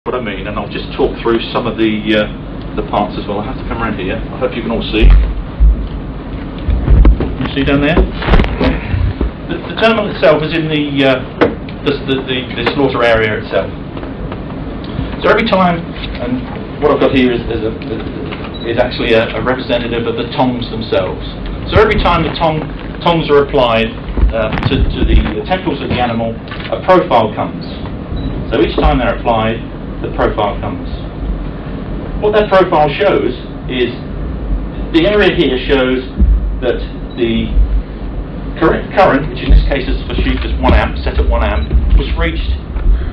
what I mean, and I'll just talk through some of the parts as well. I have to come around here. I hope you can all see. You see down there? The terminal itself is in the slaughter area itself. So every time, and what I've got here is actually a representative of the tongs themselves. So every time the tongs are applied to the tentacles of the animal, a profile comes. So each time they're applied, the profile comes. What that profile shows is the area here shows that the correct current, which in this case is for sheep is 1 amp, set at 1 amp, was reached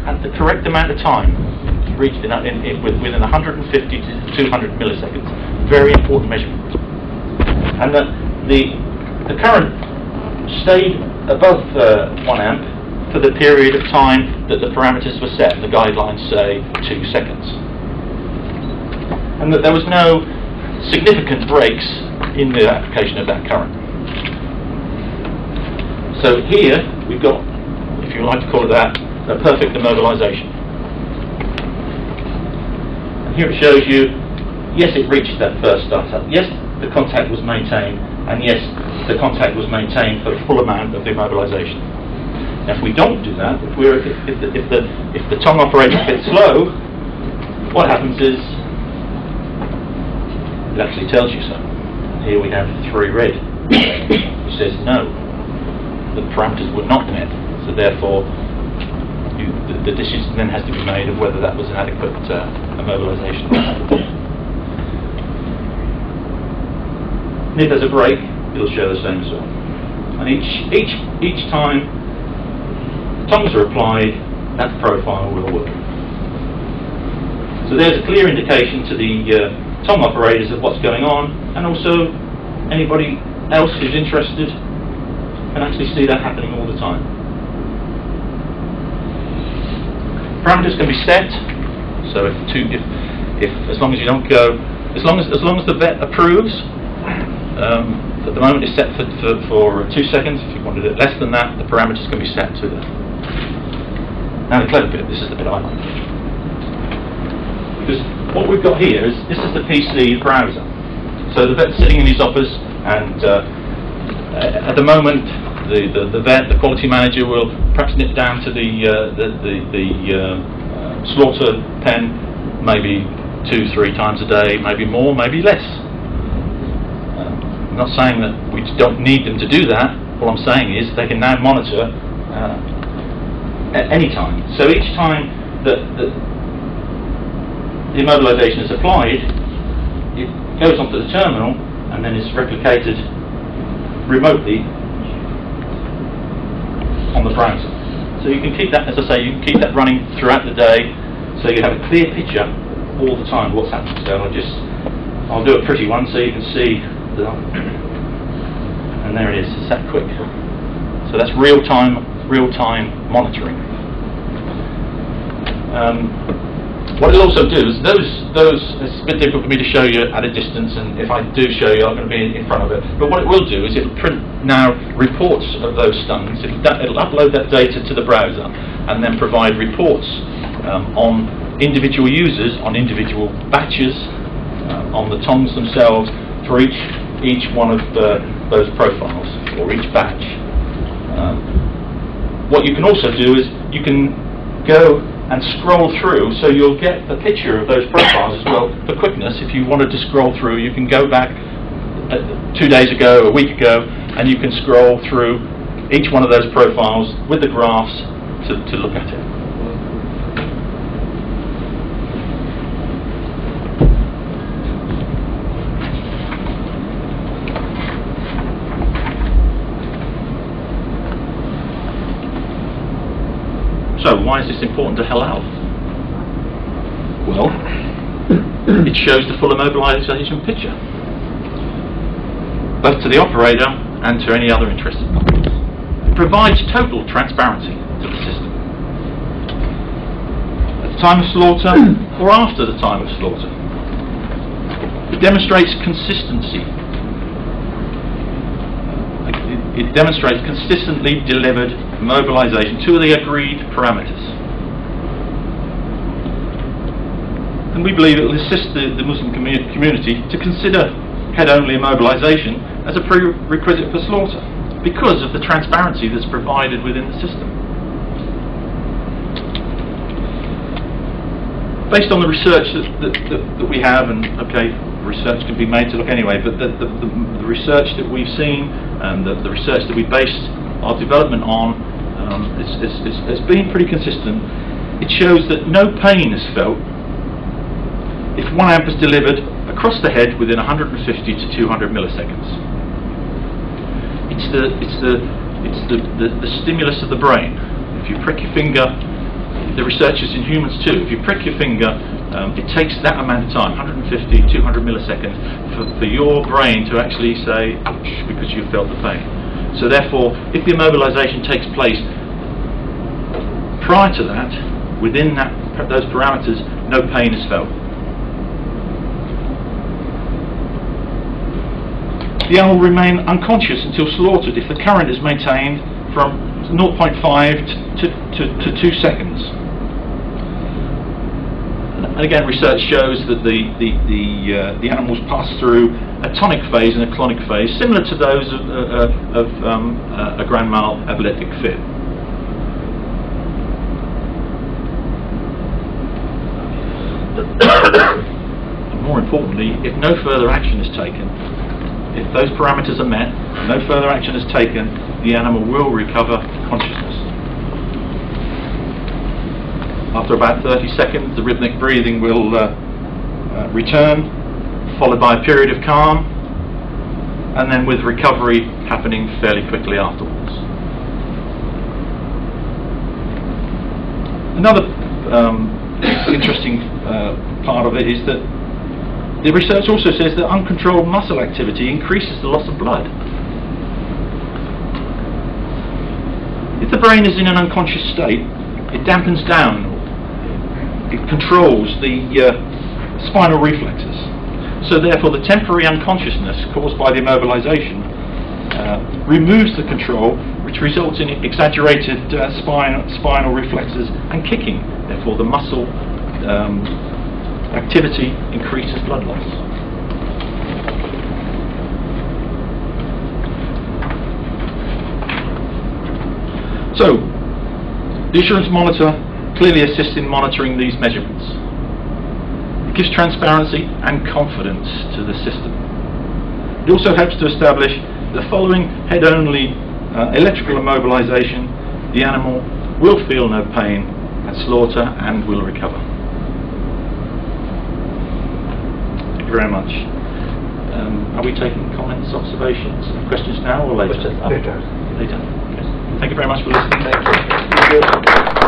at the correct amount of time. It was reached within 150 to 200 milliseconds. Very important measurement. And that the current stayed above 1 amp for the period of time that the parameters were set. The guidelines say 2 seconds. And that there was no significant breaks in the application of that current. So here we've got, if you like to call it that, a perfect immobilization. And here it shows you, yes, it reached that first startup. Yes, the contact was maintained, and yes, the contact was maintained for the full amount of the immobilization. Now, if we don't do that, if the tongue operates a bit slow, what happens is it actually tells you so. Here we have 3 red, which says no, the parameters were not met. So therefore, the decision then has to be made of whether that was an adequate immobilization. And if there's a break, it'll show the same as well. And each time tongues are applied, that profile will work. So there's a clear indication to the tongue operators of what's going on, and also anybody else who's interested can actually see that happening all the time. Parameters can be set. So if as long as you don't go, as long as the vet approves. At the moment it's set for 2 seconds. If you wanted it less than that, the parameters can be set to that. Now the clever bit, this is the bit I like. Because what we've got here is, this is the PC browser. So the vet's sitting in his office, and at the moment the vet, the quality manager, will perhaps nip down to the slaughter pen maybe 2-3 times a day, maybe more, maybe less. I'm not saying that we don't need them to do that. All I'm saying is they can now monitor at any time. So each time that the immobilization is applied, it goes onto the terminal and then is replicated remotely on the browser. So you can keep that, as I say, you can keep that running throughout the day, so you have a clear picture all the time of what's happening. So I'll do a pretty one so you can see the, and there it is. It's that quick. So that's real-time monitoring. What it'll also do is those it's a bit difficult for me to show you at a distance, and if I do show you, I'm going to be in front of it. But what it will do is it'll print now reports of those stunts. It'll upload that data to the browser and then provide reports on individual users, on individual batches, on the tongs themselves for each one of those profiles, or each batch. What you can also do is you can go and scroll through, so you'll get the picture of those profiles as well for quickness. If you wanted to scroll through, you can go back 2 days ago, a week ago, and you can scroll through each one of those profiles with the graphs to look at it. So why is this important to halal? Well, it shows the full immobilization picture, both to the operator and to any other interested parties. It provides total transparency to the system. At the time of slaughter or after the time of slaughter. It demonstrates consistency. It demonstrates consistently delivered mobilization to the agreed parameters. And we believe it will assist the Muslim community to consider head-only immobilisation as a prerequisite for slaughter because of the transparency that's provided within the system. Based on the research that we have, and okay, research can be made to look anyway, but the research that we've seen and the research that we based our development on has been pretty consistent. It shows that no pain is felt if 1 amp is delivered across the head within 150 to 200 milliseconds. It's the stimulus of the brain. If you prick your finger, the research is in humans too. If you prick your finger, it takes that amount of time, 150, 200 milliseconds, for your brain to actually say, ouch, because you felt the pain. So therefore, if the immobilisation takes place prior to that, within those parameters, no pain is felt. The animal will remain unconscious until slaughtered if the current is maintained from 0.5 to 2 seconds. And again, research shows that the animals pass through a tonic phase and a clonic phase, similar to those of a grand mal epileptic fit. And more importantly, if no further action is taken, if those parameters are met, no further action is taken, the animal will recover consciousness. After about 30 seconds, the rhythmic breathing will return, followed by a period of calm, and then with recovery happening fairly quickly afterwards. Another interesting part of it is that the research also says that uncontrolled muscle activity increases the loss of blood. If the brain is in an unconscious state, it dampens down, it controls the spinal reflexes. So therefore the temporary unconsciousness caused by the immobilisation removes the control, which results in exaggerated spinal reflexes and kicking. Therefore the muscle activity increases blood loss. So, the assurance monitor clearly assists in monitoring these measurements. It gives transparency and confidence to the system. It also helps to establish that following head-only electrical immobilisation, the animal will feel no pain at slaughter and will recover. Thank you very much. Are we taking comments, observations, questions now or later? Later. Later. Okay. Thank you very much for listening. Thank you.